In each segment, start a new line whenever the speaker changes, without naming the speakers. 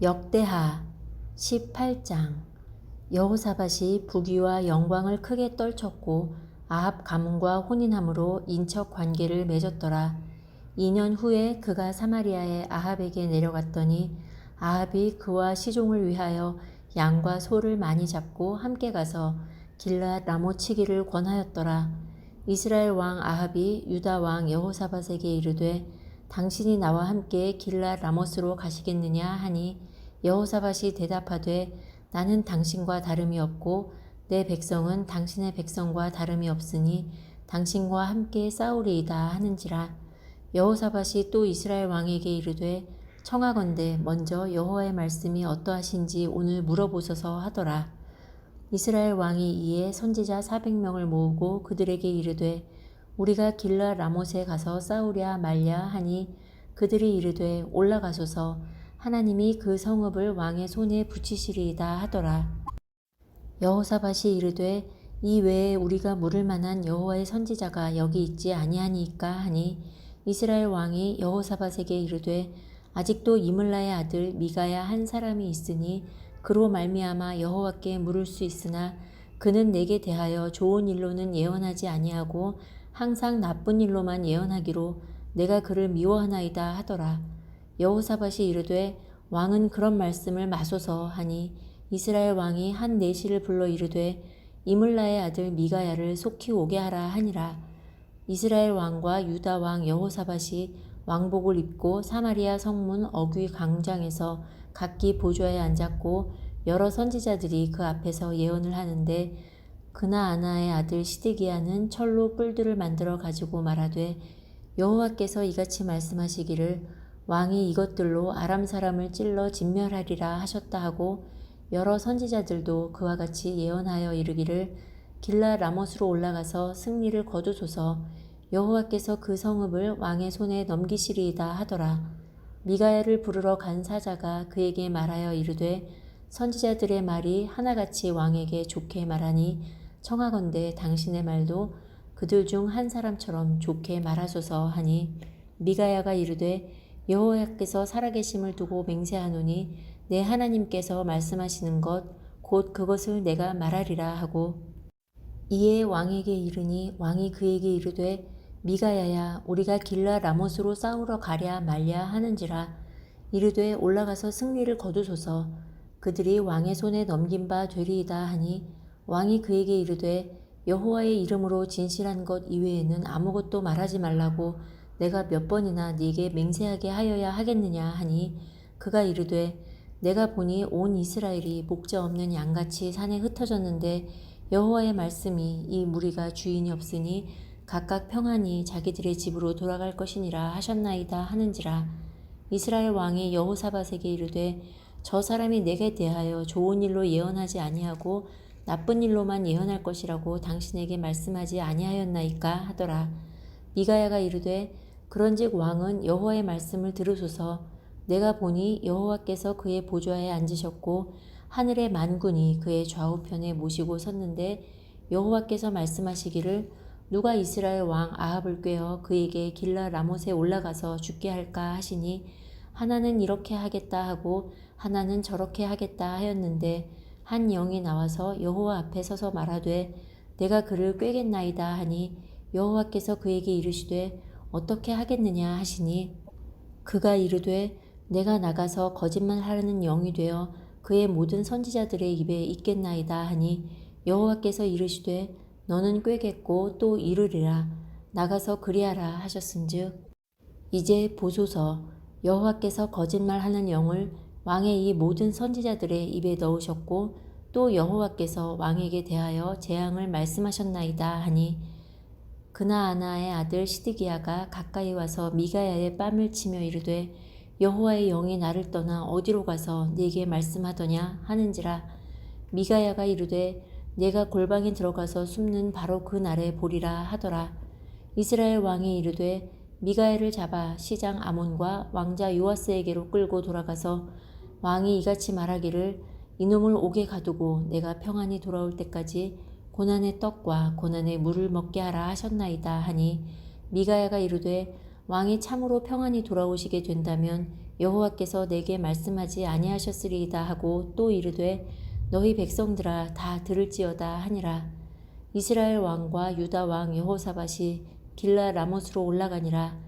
역대하 18장. 여호사밧이 부귀와 영광을 크게 떨쳤고 아합 가문과 혼인함으로 인척 관계를 맺었더라. 2년 후에 그가 사마리아의 아합에게 내려갔더니 아합이 그와 시종을 위하여 양과 소를 많이 잡고 함께 가서 길랏 라모치기를 권하였더라. 이스라엘 왕 아합이 유다 왕 여호사밧에게 이르되 당신이 나와 함께 길랏 라모스로 가시겠느냐 하니 여호사밧이 대답하되 나는 당신과 다름이 없고 내 백성은 당신의 백성과 다름이 없으니 당신과 함께 싸우리이다 하는지라. 여호사밧이 또 이스라엘 왕에게 이르되 청하건대 먼저 여호와의 말씀이 어떠하신지 오늘 물어보소서 하더라. 이스라엘 왕이 이에 선지자 400명을 모으고 그들에게 이르되 우리가 길랏 라못에 가서 싸우랴 말랴 하니 그들이 이르되 올라가소서 하나님이 그 성읍을 왕의 손에 붙이시리이다 하더라. 여호사밧이 이르되 이 외에 우리가 물을 만한 여호와의 선지자가 여기 있지 아니하니이까 하니 이스라엘 왕이 여호사밧에게 이르되 아직도 이물라의 아들 미가야 한 사람이 있으니 그로 말미암아 여호와께 물을 수 있으나 그는 내게 대하여 좋은 일로는 예언하지 아니하고 항상 나쁜 일로만 예언하기로 내가 그를 미워하나이다 하더라. 여호사밧이 이르되 왕은 그런 말씀을 마소서 하니 이스라엘 왕이 한 내시를 불러 이르되 이물라의 아들 미가야를 속히 오게 하라 하니라. 이스라엘 왕과 유다 왕 여호사밧이 왕복을 입고 사마리아 성문 어귀 광장에서 각기 보좌에 앉았고 여러 선지자들이 그 앞에서 예언을 하는데 그나아나의 아들 시드기야는 철로 뿔들을 만들어 가지고 말하되 여호와께서 이같이 말씀하시기를 왕이 이것들로 아람 사람을 찔러 진멸하리라 하셨다 하고 여러 선지자들도 그와 같이 예언하여 이르기를 길랏 라못으로 올라가서 승리를 거두소서 여호와께서 그 성읍을 왕의 손에 넘기시리이다 하더라. 미가야를 부르러 간 사자가 그에게 말하여 이르되 선지자들의 말이 하나같이 왕에게 좋게 말하니 청하건대 당신의 말도 그들 중 한 사람처럼 좋게 말하소서 하니 미가야가 이르되 여호와께서 살아계심을 두고 맹세하노니 내 하나님께서 말씀하시는 것 곧 그것을 내가 말하리라 하고 이에 왕에게 이르니 왕이 그에게 이르되 미가야야 우리가 길랏 라못으로 싸우러 가랴 말랴 하는지라. 이르되 올라가서 승리를 거두소서 그들이 왕의 손에 넘긴 바 되리이다 하니 왕이 그에게 이르되 여호와의 이름으로 진실한 것 이외에는 아무것도 말하지 말라고 내가 몇 번이나 네게 맹세하게 하여야 하겠느냐 하니 그가 이르되 내가 보니 온 이스라엘이 목자 없는 양같이 산에 흩어졌는데 여호와의 말씀이 이 무리가 주인이 없으니 각각 평안히 자기들의 집으로 돌아갈 것이니라 하셨나이다 하는지라. 이스라엘 왕이 여호사밧에게 이르되 저 사람이 내게 대하여 좋은 일로 예언하지 아니하고 나쁜 일로만 예언할 것이라고 당신에게 말씀하지 아니하였나이까 하더라. 미가야가 이르되 그런즉 왕은 여호와의 말씀을 들으소서 내가 보니 여호와께서 그의 보좌에 앉으셨고 하늘의 만군이 그의 좌우편에 모시고 섰는데 여호와께서 말씀하시기를 누가 이스라엘 왕 아합을 꾀어 그에게 길랏 라못에 올라가서 죽게 할까 하시니 하나는 이렇게 하겠다 하고 하나는 저렇게 하겠다 하였는데 한 영이 나와서 여호와 앞에 서서 말하되 내가 그를 꾀겠나이다 하니 여호와께서 그에게 이르시되 어떻게 하겠느냐 하시니 그가 이르되 내가 나가서 거짓말하는 영이 되어 그의 모든 선지자들의 입에 있겠나이다 하니 여호와께서 이르시되 너는 꾀겠고 또 이르리라 나가서 그리하라 하셨은즉 이제 보소서 여호와께서 거짓말하는 영을 왕의 이 모든 선지자들의 입에 넣으셨고 또 여호와께서 왕에게 대하여 재앙을 말씀하셨나이다 하니 그나아나의 아들 시드기야가 가까이 와서 미가야의 뺨을 치며 이르되 여호와의 영이 나를 떠나 어디로 가서 네게 말씀하더냐 하는지라. 미가야가 이르되 내가 골방에 들어가서 숨는 바로 그 날에 보리라 하더라. 이스라엘 왕이 이르되 미가야를 잡아 시장 아몬과 왕자 요아스에게로 끌고 돌아가서 왕이 이같이 말하기를 이놈을 옥에 가두고 내가 평안히 돌아올 때까지 고난의 떡과 고난의 물을 먹게 하라 하셨나이다 하니 미가야가 이르되 왕이 참으로 평안히 돌아오시게 된다면 여호와께서 내게 말씀하지 아니하셨으리이다 하고 또 이르되 너희 백성들아 다 들을지어다 하니라. 이스라엘 왕과 유다 왕 여호사밧이 길라 라못으로 올라가니라.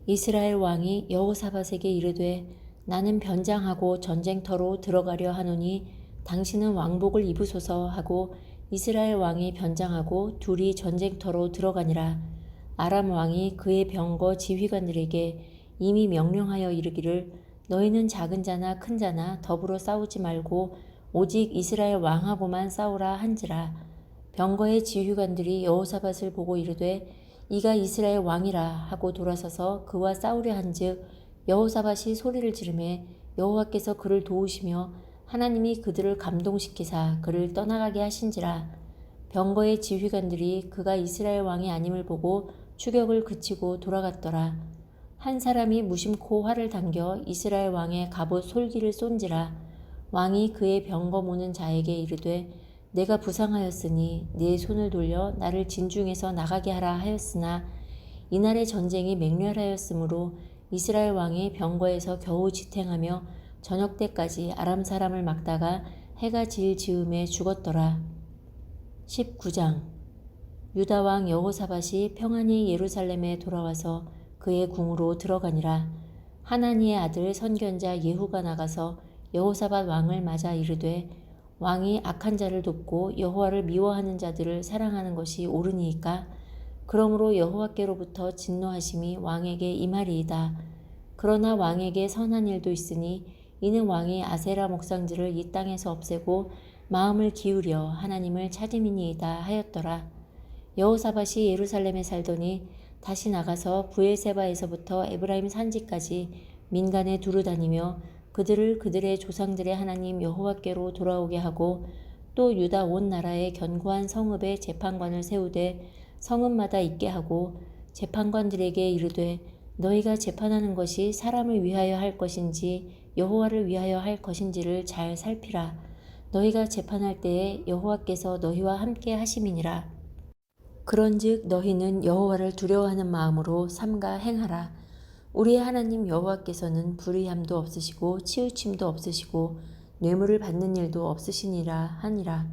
이스라엘 왕이 여호사밧에게 이르되 나는 변장하고 전쟁터로 들어가려 하노니 당신은 왕복을 입으소서 하고 이스라엘 왕이 변장하고 둘이 전쟁터로 들어가니라. 아람 왕이 그의 병거 지휘관들에게 이미 명령하여 이르기를 너희는 작은 자나 큰 자나 더불어 싸우지 말고 오직 이스라엘 왕하고만 싸우라 한지라. 병거의 지휘관들이 여호사밧을 보고 이르되 이가 이스라엘 왕이라 하고 돌아서서 그와 싸우려 한즉 여호사밧이 소리를 지르매 여호와께서 그를 도우시며 하나님이 그들을 감동시키사 그를 떠나가게 하신지라. 병거의 지휘관들이 그가 이스라엘 왕이 아님을 보고 추격을 그치고 돌아갔더라. 한 사람이 무심코 활을 당겨 이스라엘 왕의 갑옷 솔기를 쏜지라. 왕이 그의 병거 모는 자에게 이르되 내가 부상하였으니 네 손을 돌려 나를 진중에서 나가게 하라 하였으나 이날의 전쟁이 맹렬하였으므로 이스라엘 왕이 병거에서 겨우 지탱하며 저녁 때까지 아람 사람을 막다가 해가 질 즈음에 죽었더라. 19장 유다 왕 여호사밧이 평안히 예루살렘에 돌아와서 그의 궁으로 들어가니라. 하나니의 아들 선견자 예후가 나가서 여호사밧 왕을 맞아 이르되 왕이 악한 자를 돕고 여호와를 미워하는 자들을 사랑하는 것이 옳으니이까? 그러므로 여호와께로부터 진노하심이 왕에게 임하리이다. 그러나 왕에게 선한 일도 있으니 이는 왕이 아세라 목상들을 이 땅에서 없애고 마음을 기울여 하나님을 찾음이니이다 하였더라. 여호사밧이 예루살렘에 살더니 다시 나가서 브엘세바에서부터 에브라임 산지까지 민간에 두루 다니며 그들을 그들의 조상들의 하나님 여호와께로 돌아오게 하고 또 유다 온 나라의 견고한 성읍에 재판관을 세우되 성읍마다 있게 하고 재판관들에게 이르되 너희가 재판하는 것이 사람을 위하여 할 것인지 여호와를 위하여 할 것인지를 잘 살피라. 너희가 재판할 때에 여호와께서 너희와 함께 하심이니라. 그런즉 너희는 여호와를 두려워하는 마음으로 삼가 행하라. 우리의 하나님 여호와께서는 불의함도 없으시고 치우침도 없으시고 뇌물을 받는 일도 없으시니라 하니라.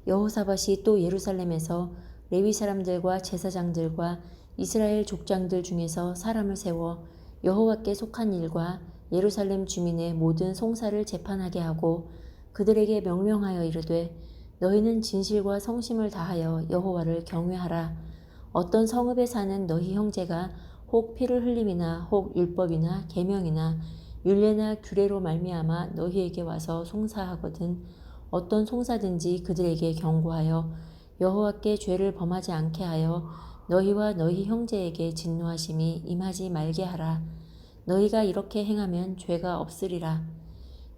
여호사밧이 또 예루살렘에서 레위 사람들과 제사장들과 이스라엘 족장들 중에서 사람을 세워 여호와께 속한 일과 예루살렘 주민의 모든 송사를 재판하게 하고 그들에게 명령하여 이르되 너희는 진실과 성심을 다하여 여호와를 경외하라. 어떤 성읍에 사는 너희 형제가 혹 피를 흘림이나 혹 율법이나 계명이나 율례나 규례로 말미암아 너희에게 와서 송사하거든 어떤 송사든지 그들에게 경고하여 여호와께 죄를 범하지 않게 하여 너희와 너희 형제에게 진노하심이 임하지 말게 하라. 너희가 이렇게 행하면 죄가 없으리라.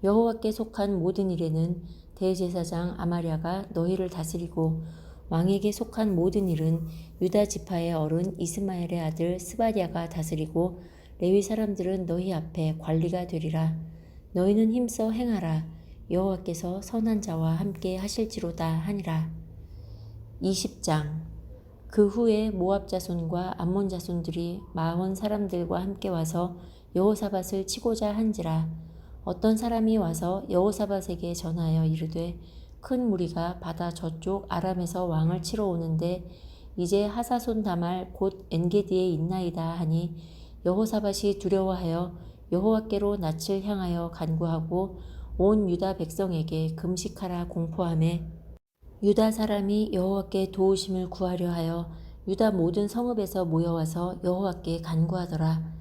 여호와께 속한 모든 일에는 대제사장 아마랴가 너희를 다스리고 왕에게 속한 모든 일은 유다 지파의 어른 이스마엘의 아들 스바랴가 다스리고 레위 사람들은 너희 앞에 관리가 되리라. 너희는 힘써 행하라. 여호와께서 선한 자와 함께 하실지로다 하니라. 20장 그 후에 모압 자손과 암몬 자손들이 마온 사람들과 함께 와서 여호사밧을 치고자 한지라. 어떤 사람이 와서 여호사밧에게 전하여 이르되 큰 무리가 바다 저쪽 아람에서 왕을 치러 오는데 이제 하사손 다말 곧 엔게디에 있나이다 하니 여호사밧이 두려워하여 여호와께로 낯을 향하여 간구하고 온 유다 백성에게 금식하라 공포하매 유다 사람이 여호와께 도우심을 구하려 하여 유다 모든 성읍에서 모여와서 여호와께 간구하더라.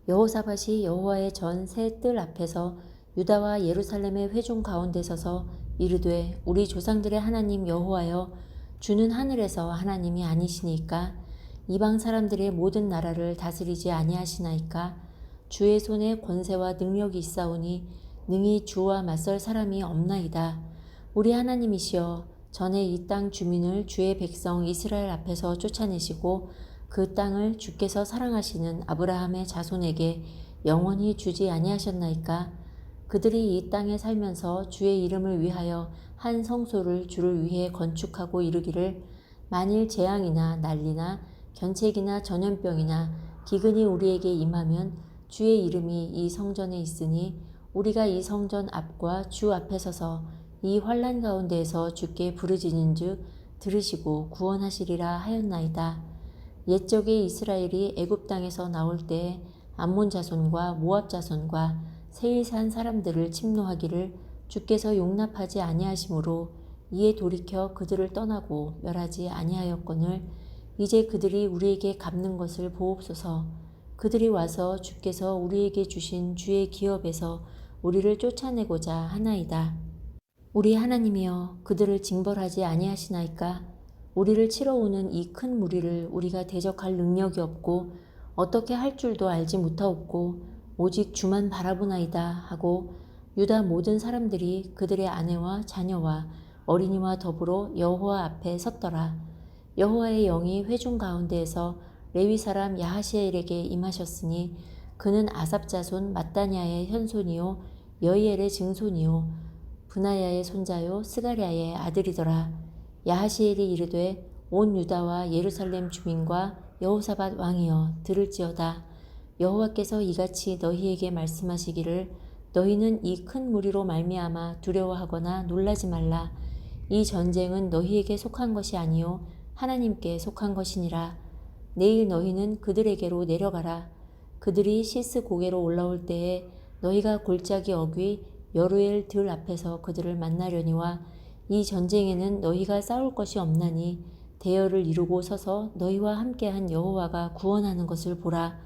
여호사밧이 여호와의 전 새 뜰 앞에서 유다와 예루살렘의 회중 가운데 서서 이르되 우리 조상들의 하나님 여호와여 주는 하늘에서 하나님이 아니시니까 이방 사람들의 모든 나라를 다스리지 아니하시나이까 주의 손에 권세와 능력이 있사오니 능히 주와 맞설 사람이 없나이다. 우리 하나님이시여 전에 이 땅 주민을 주의 백성 이스라엘 앞에서 쫓아내시고 그 땅을 주께서 사랑하시는 아브라함의 자손에게 영원히 주지 아니하셨나이까. 그들이 이 땅에 살면서 주의 이름을 위하여 한 성소를 주를 위해 건축하고 이르기를 만일 재앙이나 난리나 견책이나 전염병이나 기근이 우리에게 임하면 주의 이름이 이 성전에 있으니 우리가 이 성전 앞과 주 앞에 서서 이 환난 가운데에서 주께 부르짖은즉 들으시고 구원하시리라 하였나이다. 옛적에 이스라엘이 애굽 땅에서 나올 때에 암몬 자손과 모압 자손과 세일산 사람들을 침노하기를 주께서 용납하지 아니하심으로 이에 돌이켜 그들을 떠나고 멸하지 아니하였거늘 이제 그들이 우리에게 갚는 것을 보옵소서. 그들이 와서 주께서 우리에게 주신 주의 기업에서 우리를 쫓아내고자 하나이다. 우리 하나님이여 그들을 징벌하지 아니하시나이까? 우리를 치러 오는 이 큰 무리를 우리가 대적할 능력이 없고 어떻게 할 줄도 알지 못하옵고 오직 주만 바라보나이다 하고 유다 모든 사람들이 그들의 아내와 자녀와 어린이와 더불어 여호와 앞에 섰더라. 여호와의 영이 회중 가운데에서 레위 사람 야하시엘에게 임하셨으니 그는 아삽 자손 mat단야의 현손이요 여이엘의 증손이요 브나야의 손자요 스가랴의 아들이더라. 야하시엘이 이르되 온 유다와 예루살렘 주민과 여호사밧 왕이여 들을지어다. 여호와께서 이같이 너희에게 말씀하시기를 너희는 이 큰 무리로 말미암아 두려워하거나 놀라지 말라. 이 전쟁은 너희에게 속한 것이 아니요 하나님께 속한 것이니라. 내일 너희는 그들에게로 내려가라. 그들이 시스 고개로 올라올 때에 너희가 골짜기 어귀 여루엘 들 앞에서 그들을 만나려니와 이 전쟁에는 너희가 싸울 것이 없나니 대열을 이루고 서서 너희와 함께한 여호와가 구원하는 것을 보라.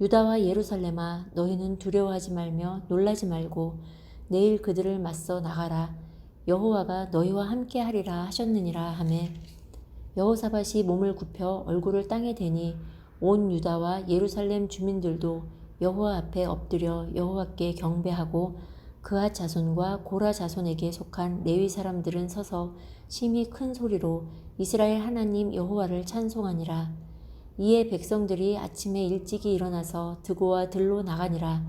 유다와 예루살렘아 너희는 두려워하지 말며 놀라지 말고 내일 그들을 맞서 나가라. 여호와가 너희와 함께하리라 하셨느니라 하매 여호사밧이 몸을 굽혀 얼굴을 땅에 대니 온 유다와 예루살렘 주민들도 여호와 앞에 엎드려 여호와께 경배하고 그앗 자손과 고라 자손에게 속한 레위 사람들은 서서 심히 큰 소리로 이스라엘 하나님 여호와를 찬송하니라. 이에 백성들이 아침에 일찍이 일어나서 드고와 들로 나가니라.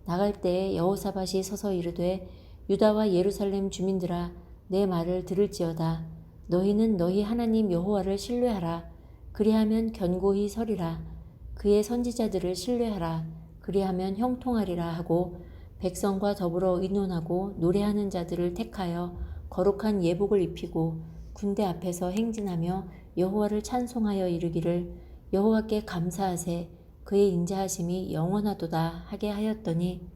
나갈 때에 여호사밧이 서서 이르되 유다와 예루살렘 주민들아 내 말을 들을지어다. 너희는 너희 하나님 여호와를 신뢰하라. 그리하면 견고히 서리라. 그의 선지자들을 신뢰하라. 그리하면 형통하리라 하고 백성과 더불어 의논하고 노래하는 자들을 택하여 거룩한 예복을 입히고 군대 앞에서 행진하며 여호와를 찬송하여 이르기를 여호와께 감사하세 그의 인자하심이 영원하도다 하게 하였더니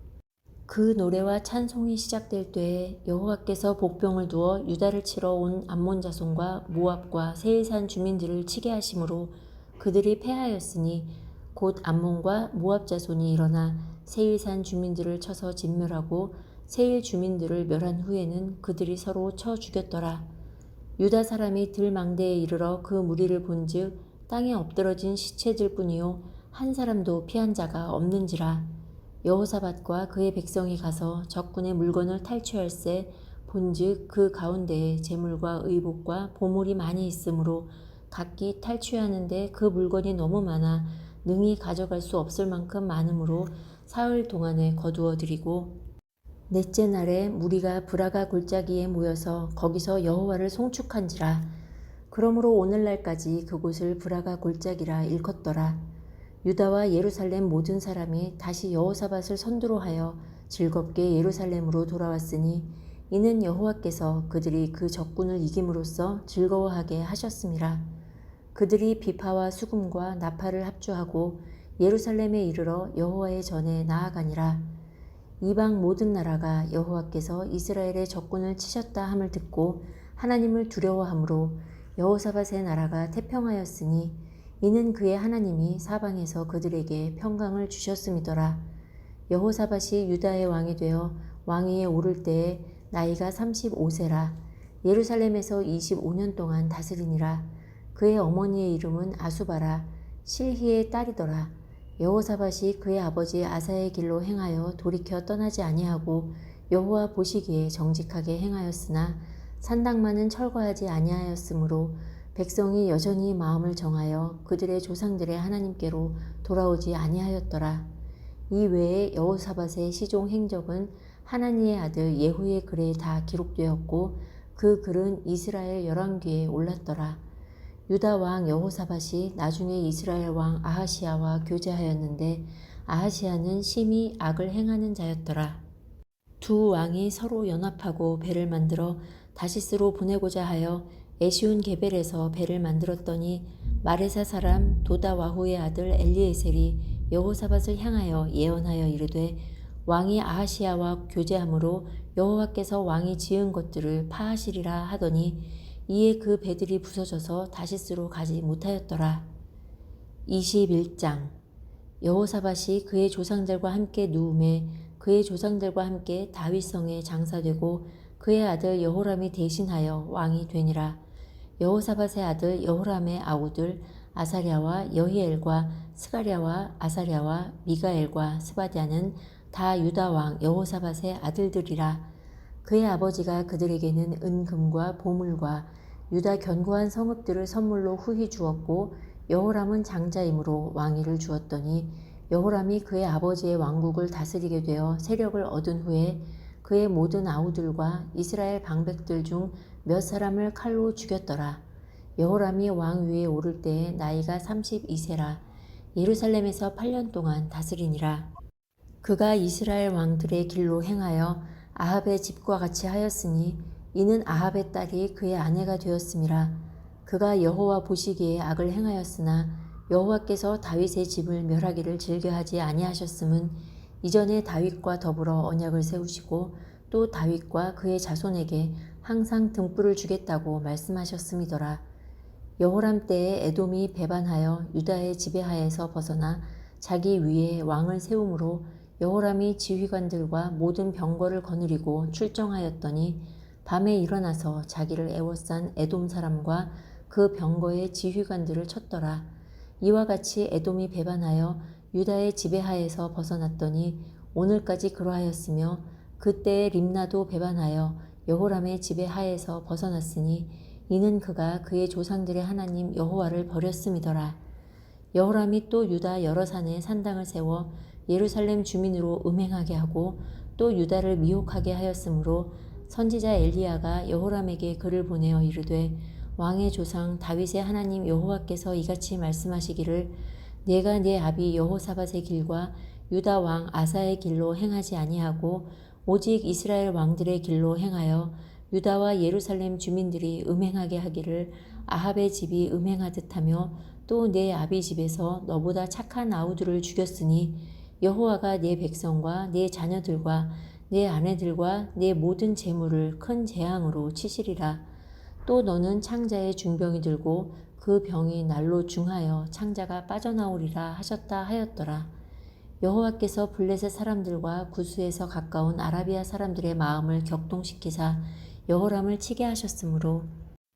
그 노래와 찬송이 시작될 때에 여호와께서 복병을 두어 유다를 치러 온 암몬 자손과 모압과 세일산 주민들을 치게 하심으로 그들이 패하였으니 곧 암몬과 모압 자손이 일어나 세일산 주민들을 쳐서 진멸하고 세일 주민들을 멸한 후에는 그들이 서로 쳐 죽였더라. 유다 사람이 들망대에 이르러 그 무리를 본즉 땅에 엎드러진 시체들 뿐이요 한 사람도 피한 자가 없는지라. 여호사밧과 그의 백성이 가서 적군의 물건을 탈취할세 본즉 그 가운데에 재물과 의복과 보물이 많이 있으므로 각기 탈취하는데 그 물건이 너무 많아 능히 가져갈 수 없을 만큼 많으므로 사흘 동안에 거두어들이고 넷째 날에 무리가 브라가 골짜기에 모여서 거기서 여호와를 송축한지라. 그러므로 오늘날까지 그곳을 브라가 골짜기라 일컫더라. 유다와 예루살렘 모든 사람이 다시 여호사밧을 선두로 하여 즐겁게 예루살렘으로 돌아왔으니 이는 여호와께서 그들이 그 적군을 이김으로써 즐거워하게 하셨음이라. 그들이 비파와 수금과 나팔을 합주하고 예루살렘에 이르러 여호와의 전에 나아가니라. 이방 모든 나라가 여호와께서 이스라엘의 적군을 치셨다 함을 듣고 하나님을 두려워하므로 여호사밧의 나라가 태평하였으니 이는 그의 하나님이 사방에서 그들에게 평강을 주셨음이더라. 여호사밧이 유다의 왕이 되어 왕위에 오를 때에 나이가 35세라. 예루살렘에서 25년 동안 다스리니라. 그의 어머니의 이름은 아수바라 실히의 딸이더라. 여호사밧이 그의 아버지 아사의 길로 행하여 돌이켜 떠나지 아니하고 여호와 보시기에 정직하게 행하였으나 산당만은 철거하지 아니하였으므로 백성이 여전히 마음을 정하여 그들의 조상들의 하나님께로 돌아오지 아니하였더라. 이 외에 여호사밧의 시종 행적은 하나니의 아들 예후의 글에 다 기록되었고 그 글은 이스라엘 열왕기에 올랐더라. 유다 왕 여호사밧이 나중에 이스라엘 왕 아하시야와 교제하였는데 아하시야는 심히 악을 행하는 자였더라. 두 왕이 서로 연합하고 배를 만들어 다시스로 보내고자 하여 에시온 게벨에서 배를 만들었더니 마레사 사람 도다와후의 아들 엘리에셀이 여호사밧을 향하여 예언하여 이르되 왕이 아하시야와 교제함으로 여호와께서 왕이 지은 것들을 파하시리라 하더니 이에 그 배들이 부서져서 다시스로 가지 못하였더라. 21장 여호사밧이 그의 조상들과 함께 누움에 그의 조상들과 함께 다윗성에 장사되고 그의 아들 여호람이 대신하여 왕이 되니라. 여호사밧의 아들 여호람의 아우들 아사랴와 여히엘과 스가랴와 아사랴와 미가엘과 스바디아는 다 유다 왕 여호사밧의 아들들이라. 그의 아버지가 그들에게는 은금과 보물과 유다 견고한 성읍들을 선물로 후히 주었고 여호람은 장자이므로 왕위를 주었더니 여호람이 그의 아버지의 왕국을 다스리게 되어 세력을 얻은 후에 그의 모든 아우들과 이스라엘 방백들 중 몇 사람을 칼로 죽였더라. 여호람이 왕 위에 오를 때에 나이가 32세라. 예루살렘에서 8년 동안 다스리니라. 그가 이스라엘 왕들의 길로 행하여 아합의 집과 같이 하였으니 이는 아합의 딸이 그의 아내가 되었음이라. 그가 여호와 보시기에 악을 행하였으나 여호와께서 다윗의 집을 멸하기를 즐겨하지 아니하셨음은 이전에 다윗과 더불어 언약을 세우시고 또 다윗과 그의 자손에게 항상 등불을 주겠다고 말씀하셨음이더라. 여호람 때에 에돔이 배반하여 유다의 지배하에서 벗어나 자기 위에 왕을 세움으로 여호람이 지휘관들과 모든 병거를 거느리고 출정하였더니 밤에 일어나서 자기를 애워싼 에돔 사람과 그 병거의 지휘관들을 쳤더라. 이와 같이 에돔이 배반하여 유다의 지배하에서 벗어났더니 오늘까지 그러하였으며 그때에 림나도 배반하여 여호람의 지배하에서 벗어났으니 이는 그가 그의 조상들의 하나님 여호와를 버렸음이더라. 여호람이 또 유다 여러 산에 산당을 세워 예루살렘 주민으로 음행하게 하고 또 유다를 미혹하게 하였으므로 선지자 엘리야가 여호람에게 글을 보내어 이르되 왕의 조상 다윗의 하나님 여호와께서 이같이 말씀하시기를 내가 네 아비 여호사밧의 길과 유다 왕 아사의 길로 행하지 아니하고 오직 이스라엘 왕들의 길로 행하여 유다와 예루살렘 주민들이 음행하게 하기를 아합의 집이 음행하듯 하며 또 내 아비 집에서 너보다 착한 아우들을 죽였으니 여호와가 내 백성과 내 자녀들과 내 아내들과 내 모든 재물을 큰 재앙으로 치시리라. 또 너는 창자의 중병이 들고 그 병이 날로 중하여 창자가 빠져나오리라 하셨다 하였더라. 여호와께서 블레셋 사람들과 구스에서 가까운 아라비아 사람들의 마음을 격동시키사 여호람을 치게 하셨으므로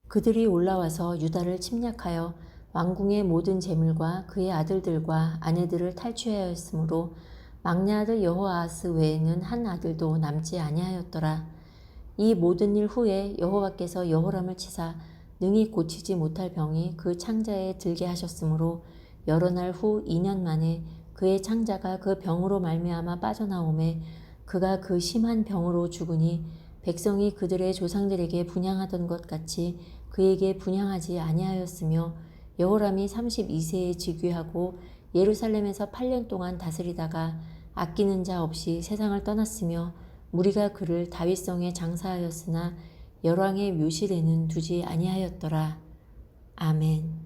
그들이 올라와서 유다를 침략하여 왕궁의 모든 재물과 그의 아들들과 아내들을 탈취하였으므로 막내 아들 여호아하스 외에는 한 아들도 남지 아니하였더라. 이 모든 일 후에 여호와께서 여호람을 치사 능히 고치지 못할 병이 그 창자에 들게 하셨으므로 여러 날 후 2년 만에 그의 창자가 그 병으로 말미암아 빠져나오매 그가 그 심한 병으로 죽으니 백성이 그들의 조상들에게 분향하던 것 같이 그에게 분향하지 아니하였으며 여호람이 32세에 즉위하고 예루살렘에서 8년 동안 다스리다가 아끼는 자 없이 세상을 떠났으며 무리가 그를 다윗성에 장사하였으나 열왕의 묘실에는 두지 아니하였더라. 아멘.